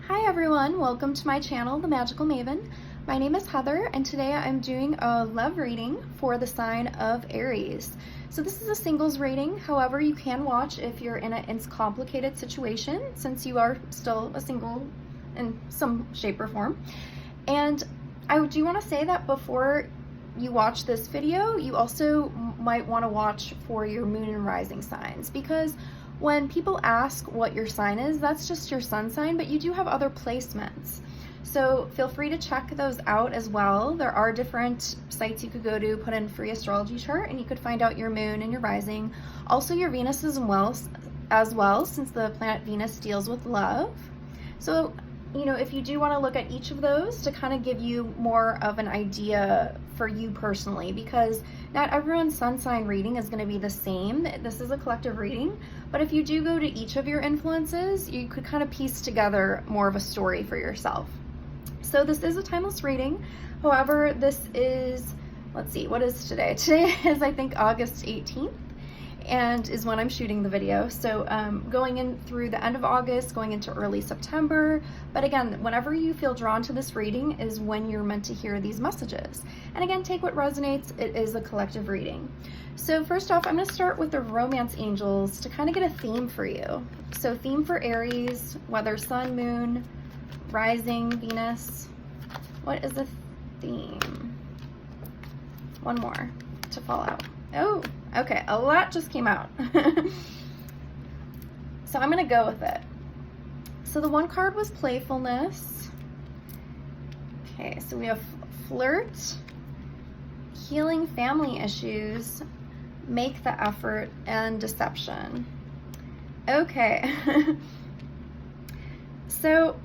Hi everyone, welcome to my channel, The Magical Maven. My name is Heather and today I'm doing a love reading for the sign of Aries. So this is a singles reading, however you can watch if you're in a complicated situation since you are still a single in some shape or form. And I do want to say that before you watch this video, you also might want to watch for your moon and rising signs, because when people ask what your sign is, that's just your sun sign, but you do have other placements. So feel free to check those out as well. There are different sites you could go to, put in free astrology chart, and you could find out your moon and your rising. Also your Venus as well, since the planet Venus deals with love. So, you know, if you do want to look at each of those to kind of give you more of an idea for you personally, because not everyone's sun sign reading is going to be the same. This is a collective reading, but if you do go to each of your influences, you could kind of piece together more of a story for yourself. So this is a timeless reading. However, this is, let's see, what is today? Today is, I think, August 18th. And is when I'm shooting the video. So going in through the end of August, going into early September. But again, whenever you feel drawn to this reading is when you're meant to hear these messages. And again, take what resonates. It is a collective reading. So first off, I'm going to start with the romance angels to kind of get a theme for you. So theme for Aries, whether sun, moon, rising, Venus. What is the theme? One more to fall out. Oh, okay, a lot just came out. So I'm gonna go with it. So the one card was playfulness. Okay, so we have flirt, healing family issues, make the effort, and deception. Okay. So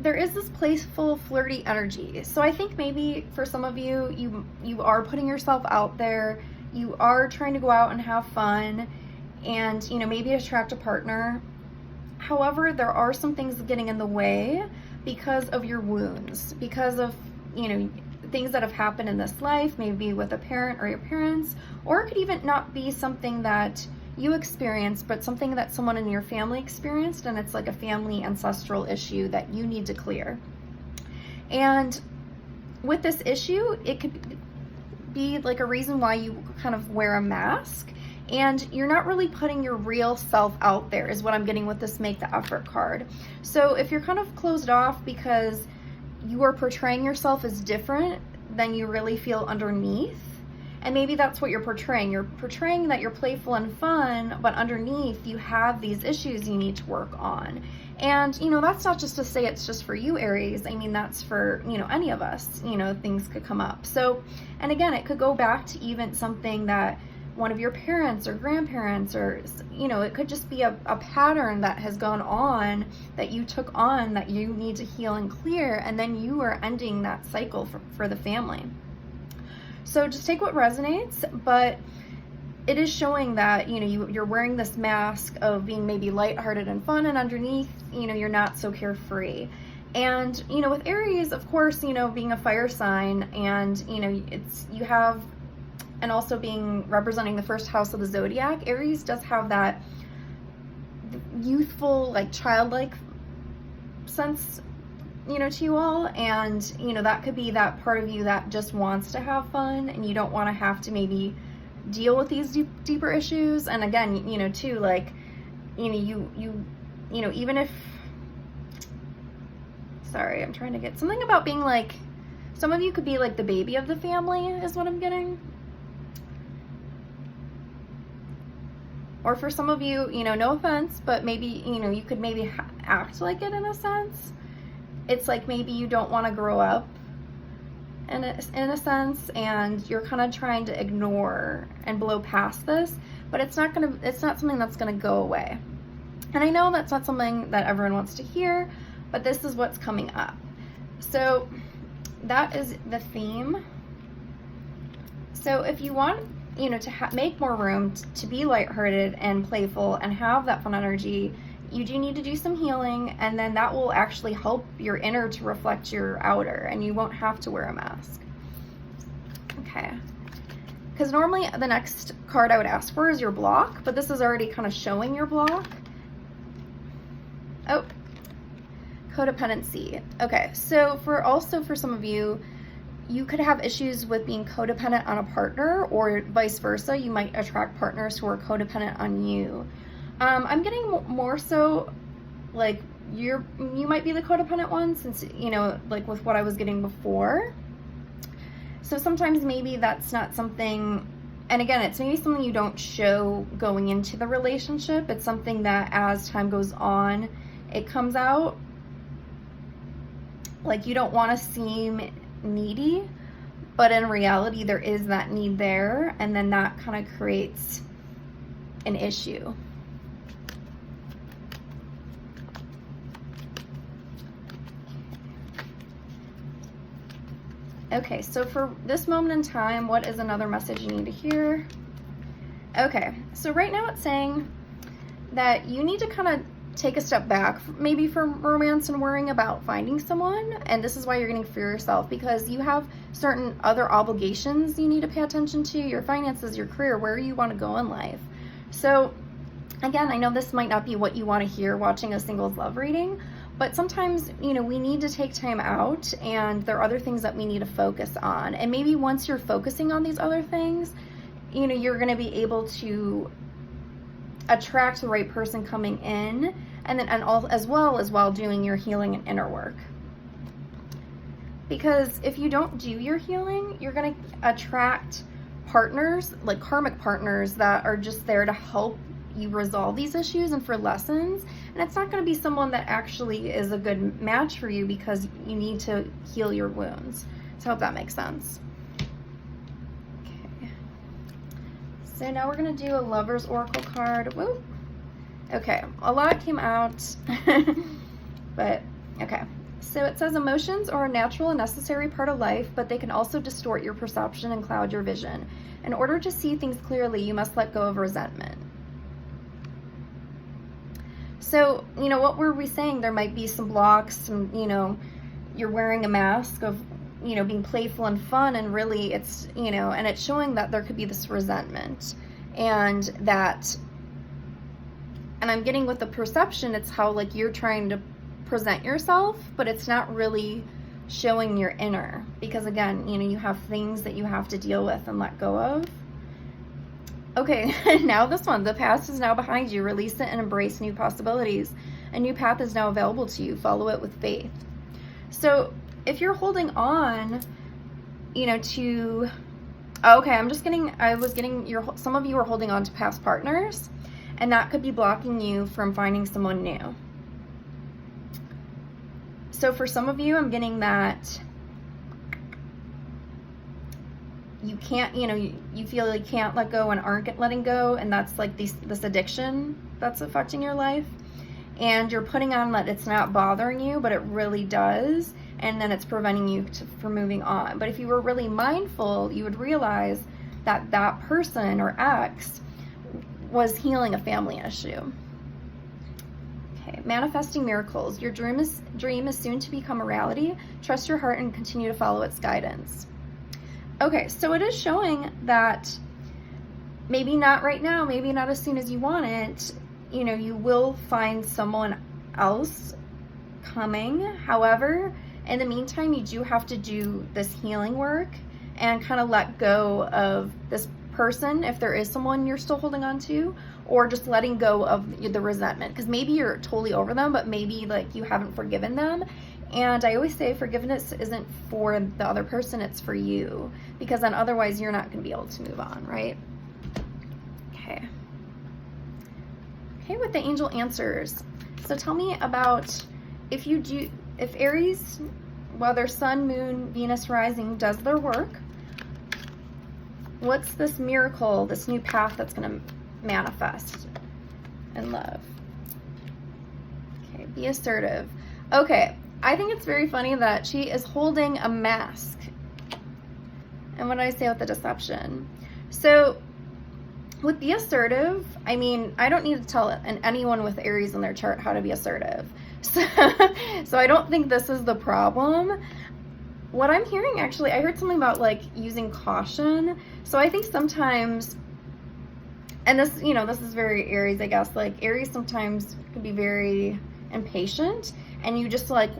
there is this playful, flirty energy. So I think maybe for some of you, you are putting yourself out there. You are trying to go out and have fun and, you know, maybe attract a partner. However, there are some things getting in the way because of your wounds, because of, you know, things that have happened in this life, maybe with a parent or your parents, or it could even not be something that you experienced, but something that someone in your family experienced, and it's like a family ancestral issue that you need to clear. And with this issue, it could be like a reason why you kind of wear a mask and you're not really putting your real self out there, is what I'm getting with this make the effort card. So if you're kind of closed off because you are portraying yourself as different than you really feel underneath, and maybe that's what you're portraying. You're portraying that you're playful and fun, but underneath you have these issues you need to work on. And, you know, that's not just to say it's just for you, Aries. I mean, that's for, you know, any of us, you know, things could come up. So, and again, it could go back to even something that one of your parents or grandparents, or, you know, it could just be a pattern that has gone on that you took on that you need to heal and clear. And then you are ending that cycle for the family. So just take what resonates, but it is showing that, you know, you're wearing this mask of being maybe lighthearted and fun, and underneath, you know, you're not so carefree. And, you know, with Aries, of course, you know, being a fire sign, and, you know, you have, and also being representing the first house of the zodiac, Aries does have that youthful, like childlike sense, you know, to you all. And, you know, that could be that part of you that just wants to have fun and you don't want to have to maybe deal with these deeper issues. And again, you know, too, like, you know, you know, even if, sorry, I'm trying to get something about being like, some of you could be like the baby of the family is what I'm getting. Or for some of you, you know, no offense, but maybe, you know, you could maybe act like it in a sense. It's like maybe you don't want to grow up in a sense, and you're kind of trying to ignore and blow past this, but it's not something that's gonna go away. And I know that's not something that everyone wants to hear, but this is what's coming up. So that is the theme. So if you want, you know, to make more room to be lighthearted and playful and have that fun energy, you do need to do some healing, and then that will actually help your inner to reflect your outer, and you won't have to wear a mask. Okay. Because normally the next card I would ask for is your block, but this is already kind of showing your block. Oh, Codependency. Okay, so for some of you, you could have issues with being codependent on a partner, or vice versa. You might attract partners who are codependent on you. I'm getting more so like you might be the codependent one, since, you know, like with what I was getting before. So sometimes maybe that's not something, and again, it's maybe something you don't show going into the relationship. It's something that as time goes on, it comes out. Like, you don't want to seem needy, but in reality there is that need there, and then that kind of creates an issue. Okay, so for this moment in time, what is another message you need to hear? Okay, so right now it's saying that you need to kind of take a step back, maybe from romance and worrying about finding someone. And this is why you're getting for yourself, because you have certain other obligations you need to pay attention to, your finances, your career, where you want to go in life. So again, I know this might not be what you want to hear watching a singles love reading, but sometimes, you know, we need to take time out, and there are other things that we need to focus on. And maybe once you're focusing on these other things, you know, you're going to be able to attract the right person coming in, and then as well as while doing your healing and inner work. Because if you don't do your healing, you're going to attract partners, like karmic partners, that are just there to help you resolve these issues and for lessons. And it's not going to be someone that actually is a good match for you, because you need to heal your wounds. So I hope that makes sense. Okay. So now we're going to do a Lover's Oracle card. Woo! Okay, a lot came out, but okay. So it says emotions are a natural and necessary part of life, but they can also distort your perception and cloud your vision. In order to see things clearly, you must let go of resentment. So, you know, what were we saying? There might be some blocks, some, you know, you're wearing a mask of, you know, being playful and fun, and really it's, you know, and it's showing that there could be this resentment, and that, and I'm getting with the perception, it's how like you're trying to present yourself, but it's not really showing your inner, because again, you know, you have things that you have to deal with and let go of. Okay, now this one, the past is now behind you. Release it and embrace new possibilities. A new path is now available to you. Follow it with faith. So if you're holding on, you know, to, okay, some of you are holding on to past partners, and that could be blocking you from finding someone new. So for some of you, I'm getting that you can't, you know, you feel you can't let go and aren't letting go, and that's like this addiction that's affecting your life, and you're putting on that it's not bothering you, but it really does, and then it's preventing you from moving on. But if you were really mindful, you would realize that that person or ex was healing a family issue. Okay, manifesting miracles. Your dream is soon to become a reality. Trust your heart and continue to follow its guidance. Okay, so it is showing that maybe not right now, maybe not as soon as you want it, you know, you will find someone else coming. However, in the meantime, you do have to do this healing work and kind of let go of this person if there is someone you're still holding on to, or just letting go of the resentment, because maybe you're totally over them, but maybe like you haven't forgiven them. And I always say forgiveness isn't for the other person, it's for you, because then otherwise you're not going to be able to move on, right? Okay. Okay, with the angel answers. So tell me about if Aries, whether Sun, Moon, Venus rising does their work, what's this miracle, this new path that's going to manifest in love? Okay, be assertive. Okay. I think it's very funny that she is holding a mask. And what did I say with the deception? So with be assertive, I mean, I don't need to tell anyone with Aries in their chart how to be assertive. So I don't think this is the problem. What I'm hearing, actually, I heard something about like using caution. So I think sometimes, and this, you know, this is very Aries, I guess, like Aries sometimes could be very and patient, and you just like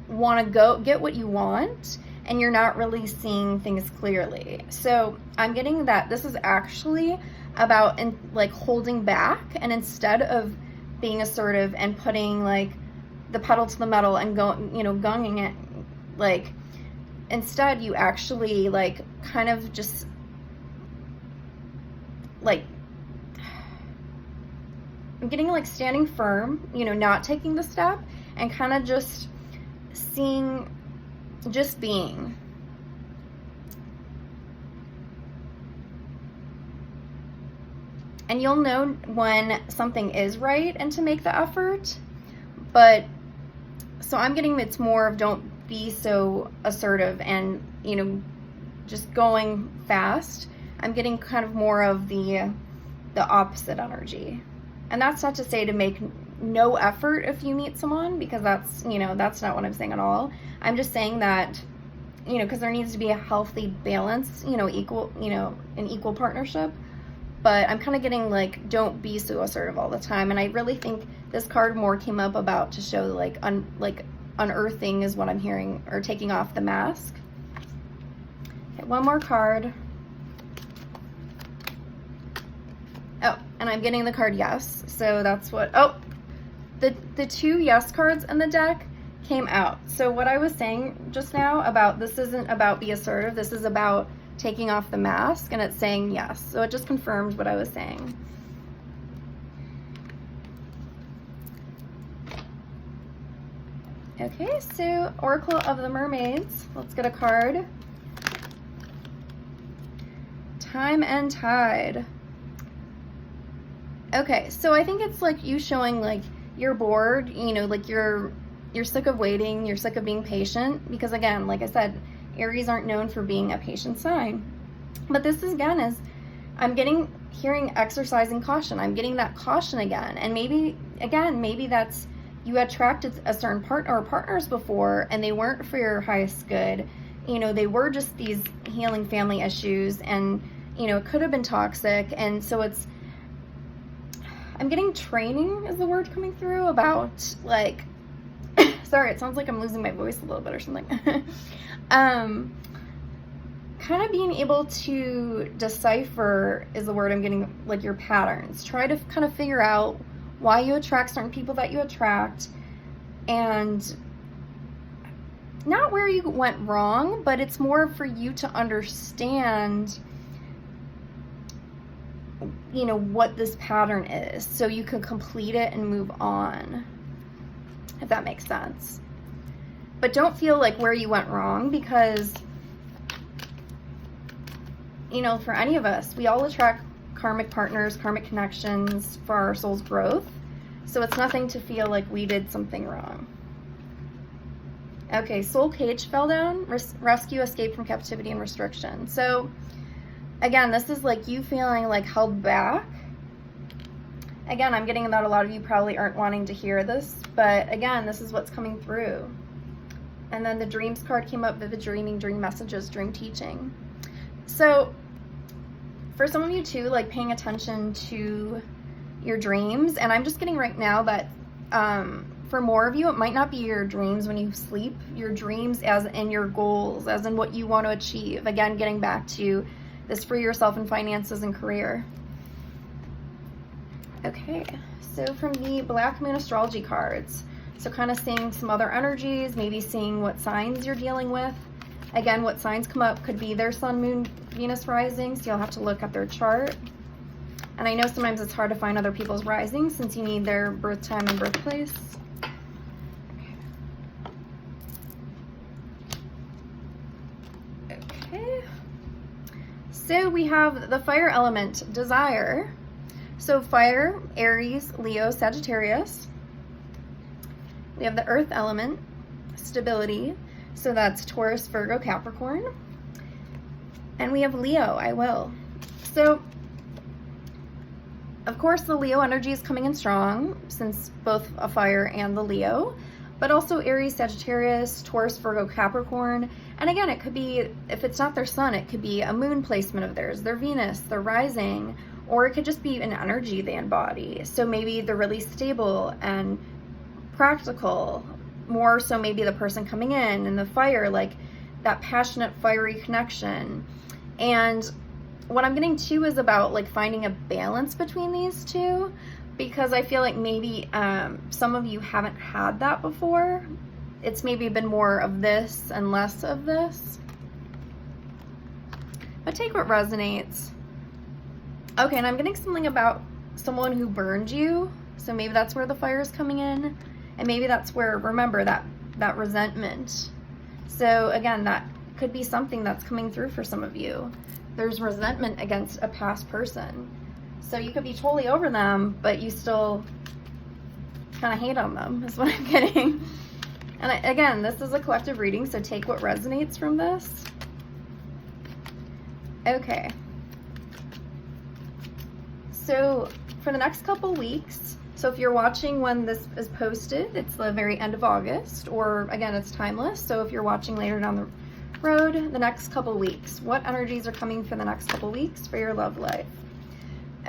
want to go get what you want, and you're not really seeing things clearly. So I'm getting that this is actually about like holding back, and instead of being assertive and putting like the pedal to the metal and gunging it, like instead you actually like kind of just like, I'm getting like standing firm, not taking the step, and kind of just seeing, just being. And you'll know when something is right and to make the effort. But so I'm getting, it's more of don't be so assertive and, just going fast. I'm getting kind of more of the opposite energy. And that's not to say to make no effort if you meet someone, because that's, that's not what I'm saying at all. I'm just saying that, because there needs to be a healthy balance, equal, an equal partnership. But I'm kind of getting like, don't be so assertive all the time. And I really think this card more came up about to show like unearthing is what I'm hearing, or taking off the mask. Okay, one more card. Oh, and I'm getting the card yes. So that's what, the two yes cards in the deck came out. So what I was saying just now about this isn't about be assertive, this is about taking off the mask, and it's saying yes. So it just confirmed what I was saying. Okay, so Oracle of the Mermaids. Let's get a card. Time and Tide. Okay, so I think it's like you showing like you're bored, like you're sick of waiting, you're sick of being patient, because again, like I said, Aries aren't known for being a patient sign. But this is, again, is I'm hearing exercising caution. I'm getting that caution again. And maybe that's you attracted a certain partner or partners before, and they weren't for your highest good. They were just these healing family issues, and, it could have been toxic. And so I'm getting training is the word coming through about like, sorry, it sounds like I'm losing my voice a little bit or something. Kind of being able to decipher is the word I'm getting, like your patterns. Try to kind of figure out why you attract certain people that you attract, and not where you went wrong, but it's more for you to understand, what this pattern is, so you can complete it and move on, if that makes sense. But don't feel like where you went wrong, because for any of us, we all attract karmic partners, karmic connections for our soul's growth. So it's nothing to feel like we did something wrong. Okay, soul cage fell down, rescue, escape from captivity and restriction. So again, this is like you feeling like held back. Again, I'm getting that a lot of you probably aren't wanting to hear this, but again, this is what's coming through. And then the dreams card came up, vivid dreaming, dream messages, dream teaching. So for some of you too, like paying attention to your dreams, and I'm just getting right now that for more of you, it might not be your dreams when you sleep, your dreams as in your goals, as in what you want to achieve. Again, getting back to this for yourself and finances and career. Okay, so from the Black Moon Astrology cards, so kind of seeing some other energies, maybe seeing what signs you're dealing with. Again, what signs come up could be their sun, moon, Venus rising, so you'll have to look at their chart. And I know sometimes it's hard to find other people's risings since you need their birth time and birthplace. Okay. So we have the fire element, desire. So fire, Aries, Leo, Sagittarius. We have the earth element, stability. So that's Taurus, Virgo, Capricorn. And we have Leo, I will. So, of course, the Leo energy is coming in strong since both a fire and the Leo, but also Aries, Sagittarius, Taurus, Virgo, Capricorn. And again, it could be, if it's not their sun, it could be a moon placement of theirs, their Venus, their rising, or it could just be an energy they embody. So maybe they're really stable and practical, more so maybe the person coming in, and the fire, like that passionate, fiery connection. And what I'm getting to is about like finding a balance between these two, because I feel like maybe some of you haven't had that before. It's maybe been more of this and less of this. But take what resonates. Okay, and I'm getting something about someone who burned you. So maybe that's where the fire is coming in. And maybe that's where, remember, that resentment. So again, that could be something that's coming through for some of you. There's resentment against a past person. So you could be totally over them, but you still kind of hate on them, is what I'm getting. And again, this is a collective reading, so take what resonates from this. Okay. So for the next couple weeks, so if you're watching when this is posted, it's the very end of August, or again, it's timeless. So if you're watching later down the road, the next couple weeks, what energies are coming for the next couple weeks for your love life?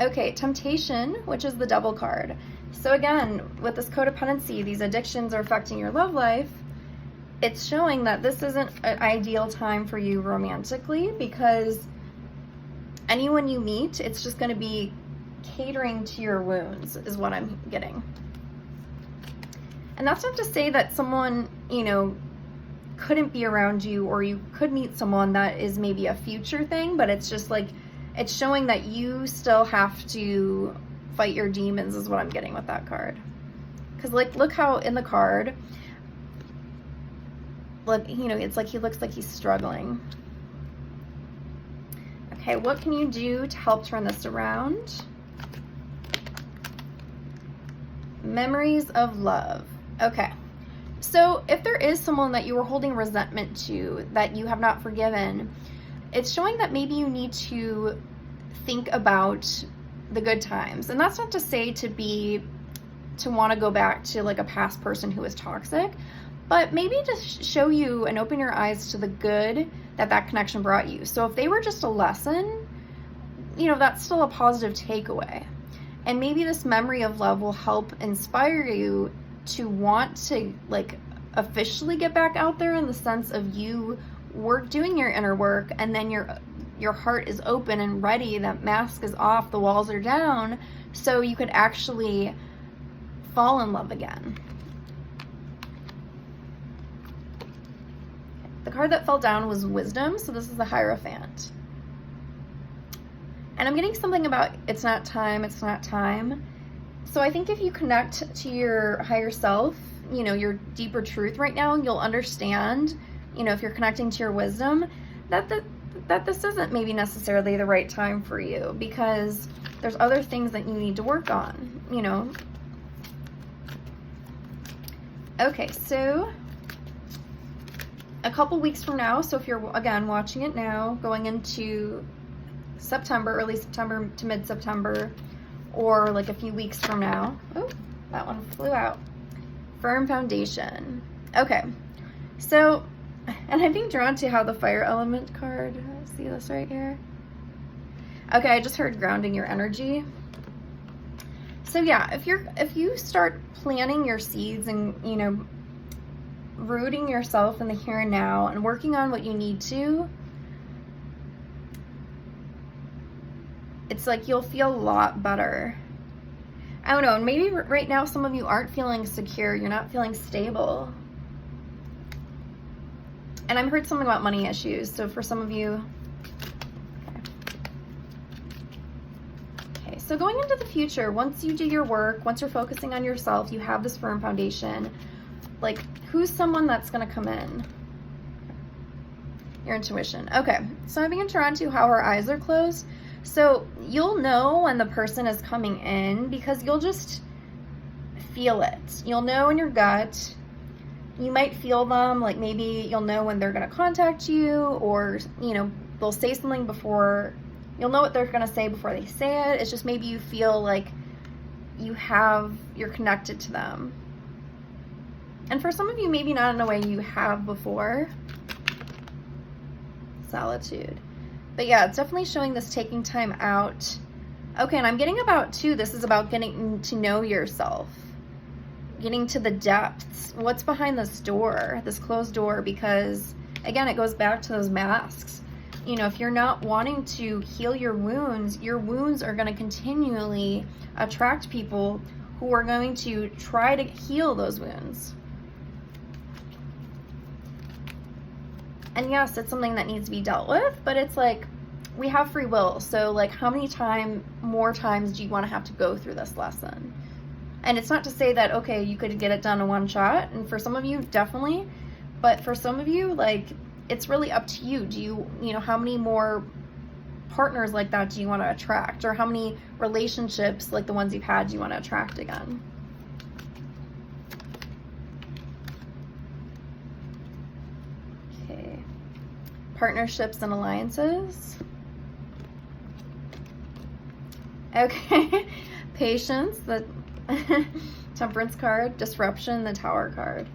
Okay, temptation, which is the Devil card. So again, with this codependency, these addictions are affecting your love life. It's showing that this isn't an ideal time for you romantically, because anyone you meet, it's just going to be catering to your wounds, is what I'm getting. And that's not to say that someone, you know, couldn't be around you, or you could meet someone that is maybe a future thing, but it's just like, it's showing that you still have to fight your demons, is what I'm getting with that card. Because like, look how in the card, look, you know, it's like he looks like he's struggling. Okay, what can you do to help turn this around? Memories of love. Okay, so if there is someone that you were holding resentment to, that you have not forgiven, it's showing that maybe you need to think about the good times. And that's not to say to want to go back to like a past person who was toxic, but maybe to show you and open your eyes to the good that connection brought you. So if they were just a lesson, you know, that's still a positive takeaway. And maybe this memory of love will help inspire you to want to like officially get back out there, in the sense of you doing your inner work, and then your heart is open and ready, that mask is off, the walls are down, so you could actually fall in love again. The card that fell down was Wisdom, so this is the Hierophant. And I'm getting something about it's not time, it's not time. So I think if you connect to your higher self, you know, your deeper truth right now, you'll understand, you know, if you're connecting to your wisdom, that this isn't maybe necessarily the right time for you, because there's other things that you need to work on, you know. Okay, so a couple weeks from now, so if you're again watching it now, going into September, early September to mid-September, or like a few weeks from now. Oh, that one flew out. Firm foundation. Okay, so, and I'm being drawn to how the fire element card, see this right here? Okay, I just heard grounding your energy. So yeah, if you start planting your seeds and, you know, rooting yourself in the here and now and working on what you need to, it's like you'll feel a lot better. I don't know, and maybe right now some of you aren't feeling secure, you're not feeling stable. And I've heard something about money issues, so for some of you, okay, so going into the future, once you do your work, once you're focusing on yourself, you have this firm foundation, like who's someone that's gonna come in? Your intuition. Okay, so I'm being drawn to how her eyes are closed. So you'll know when the person is coming in, because you'll just feel it. You'll know in your gut. You might feel them, like maybe you'll know when they're going to contact you, or, you know, they'll say something before, you'll know what they're going to say before they say it. It's just maybe you feel like you're connected to them. And for some of you, maybe not in a way you have before. Solitude. But yeah, it's definitely showing this taking time out. Okay, and I'm getting about too, this is about getting to know yourself. getting to the depths. What's behind this door, this closed door? Because again, it goes back to those masks. You know, if you're not wanting to heal your wounds are going to continually attract people who are going to try to heal those wounds. And yes, it's something that needs to be dealt with, but it's like, we have free will. So like, how many more times do you want to have to go through this lesson? And it's not to say that, okay, you could get it done in one shot. And for some of you, definitely. But for some of you, like, it's really up to you. Do you know, how many more partners like that do you want to attract? Or how many relationships like the ones you've had do you want to attract again? Okay. Partnerships and alliances. Okay. Patience, the Temperance card. Disruption, the Tower card.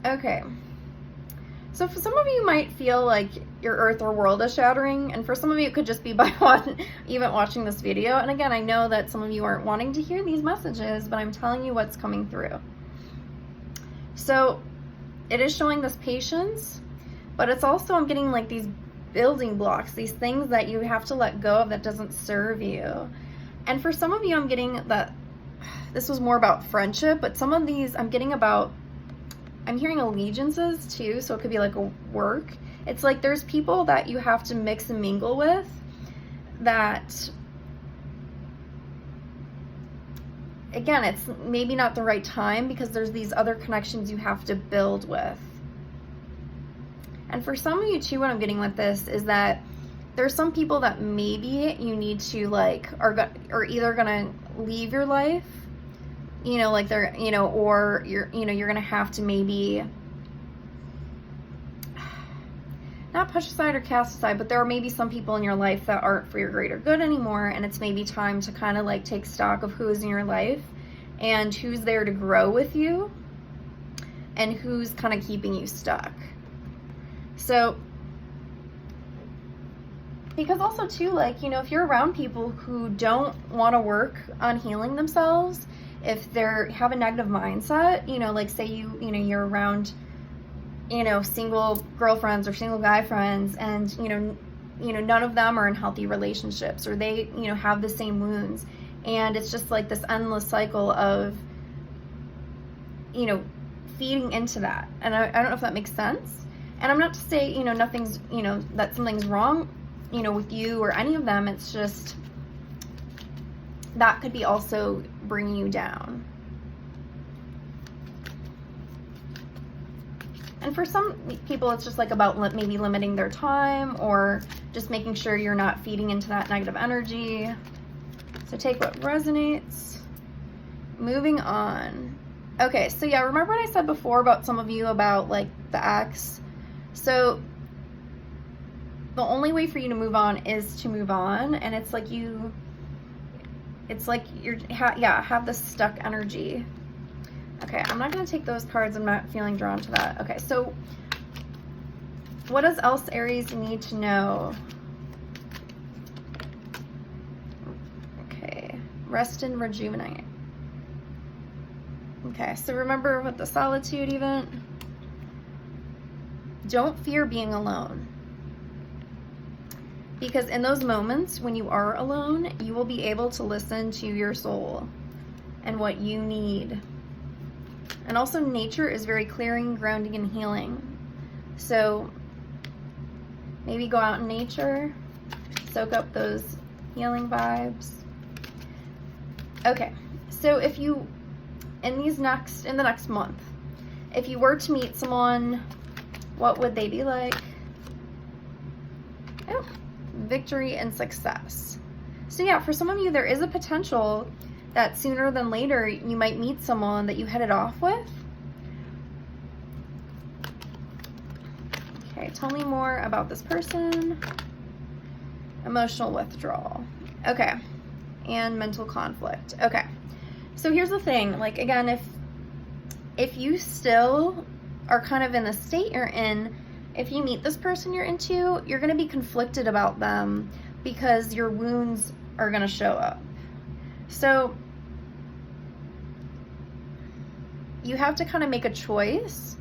Okay. So for some of you might feel like your earth or world is shattering, and for some of you it could just be by even watching this video. And again, I know that some of you aren't wanting to hear these messages, but I'm telling you what's coming through. So it is showing this patience, but it's also, I'm getting like these building blocks, these things that you have to let go of that doesn't serve you. And for some of you, I'm getting that this was more about friendship, but some of these I'm getting about, I'm hearing allegiances too, so it could be like a work. It's like there's people that you have to mix and mingle with that, again, it's maybe not the right time because there's these other connections you have to build with. And for some of you too, what I'm getting with this is that there's some people that maybe you need to like, are either gonna leave your life, you know, like they're, you know, or you're gonna have to maybe not push aside or cast aside, but there are maybe some people in your life that aren't for your greater good anymore, and it's maybe time to kind of like take stock of who is in your life and who's there to grow with you and who's kind of keeping you stuck. So, because also too, like, you know, if you're around people who don't want to work on healing themselves, if they're have a negative mindset, you know, like say you're around, you know, single girlfriends or single guy friends, and you know none of them are in healthy relationships, or they, you know, have the same wounds, and it's just like this endless cycle of, you know, feeding into that. And I don't know if that makes sense. And I'm not to say, you know, nothing's, you know, that something's wrong, you know, with you or any of them. It's just that could be also bringing you down. And for some people, it's just like about maybe limiting their time or just making sure you're not feeding into that negative energy. So take what resonates. Moving on. Okay, so yeah, remember what I said before about some of you about like the ex? So the only way for you to move on is to move on, and it's like you're have this stuck energy. Okay, I'm not going to take those cards. I'm not feeling drawn to that. Okay, so what does else Aries need to know? Okay, rest and rejuvenate. Okay, so remember with the solitude event, don't fear being alone. Because in those moments when you are alone, you will be able to listen to your soul and what you need. And also nature is very clearing, grounding, and healing. So maybe go out in nature, soak up those healing vibes. Okay, so if you, in the next month, if you were to meet someone, what would they be like? Oh, victory and success. So yeah, for some of you, there is a potential that sooner than later you might meet someone that you hit it off with. Okay, tell me more about this person. Emotional withdrawal. Okay, and mental conflict. Okay, so here's the thing. Like, again, if you still are kind of in the state you're in, if you meet this person you're into, you're going to be conflicted about them because your wounds are going to show up. So you have to kind of make a choice.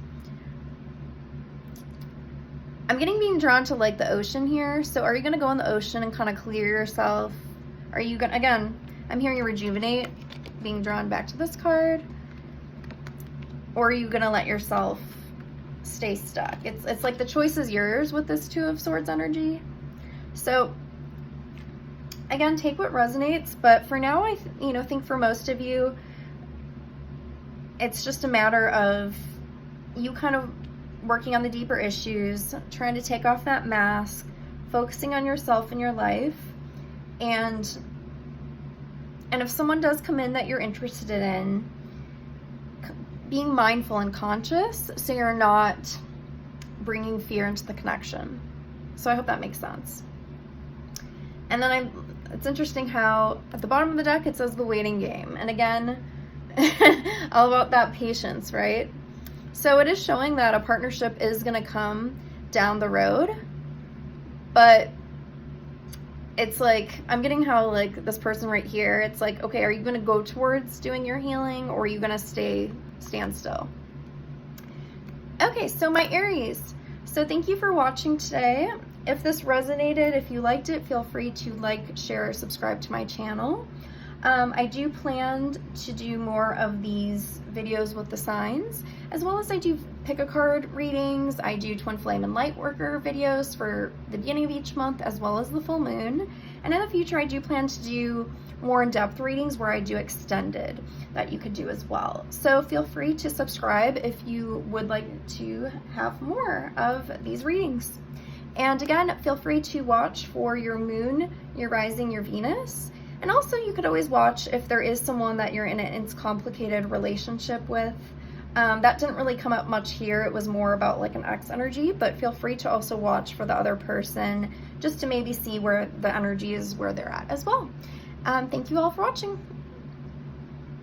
I'm being drawn to like the ocean here. So are you going to go in the ocean and kind of clear yourself? Are you going to, again, I'm hearing you rejuvenate, being drawn back to this card. Or are you going to let yourself stay stuck? It's like the choice is yours with this Two of Swords energy. So again, take what resonates, but for now, I think for most of you, it's just a matter of you kind of working on the deeper issues, trying to take off that mask, focusing on yourself and your life, and if someone does come in that you're interested in, being mindful and conscious so you're not bringing fear into the connection. So I hope that makes sense. And then it's interesting how at the bottom of the deck it says the waiting game. And again, all about that patience, right? So it is showing that a partnership is going to come down the road, but it's like, I'm getting how like this person right here, it's like, okay, are you going to go towards doing your healing, or are you going to stand still? Okay, so my Aries, so thank you for watching today. If this resonated, if you liked it, feel free to like, share, or subscribe to my channel. I do plan to do more of these videos with the signs, as well as I do pick a card readings. I do twin flame and light worker videos for the beginning of each month, as well as the full moon. And in the future, I do plan to do more in-depth readings where I do extended that you could do as well. So feel free to subscribe if you would like to have more of these readings. And again, feel free to watch for your moon, your rising, your Venus. And also you could always watch if there is someone that you're in a complicated relationship with. That didn't really come up much here. It was more about like an ex energy, but feel free to also watch for the other person just to maybe see where the energy is, where they're at as well. Thank you all for watching.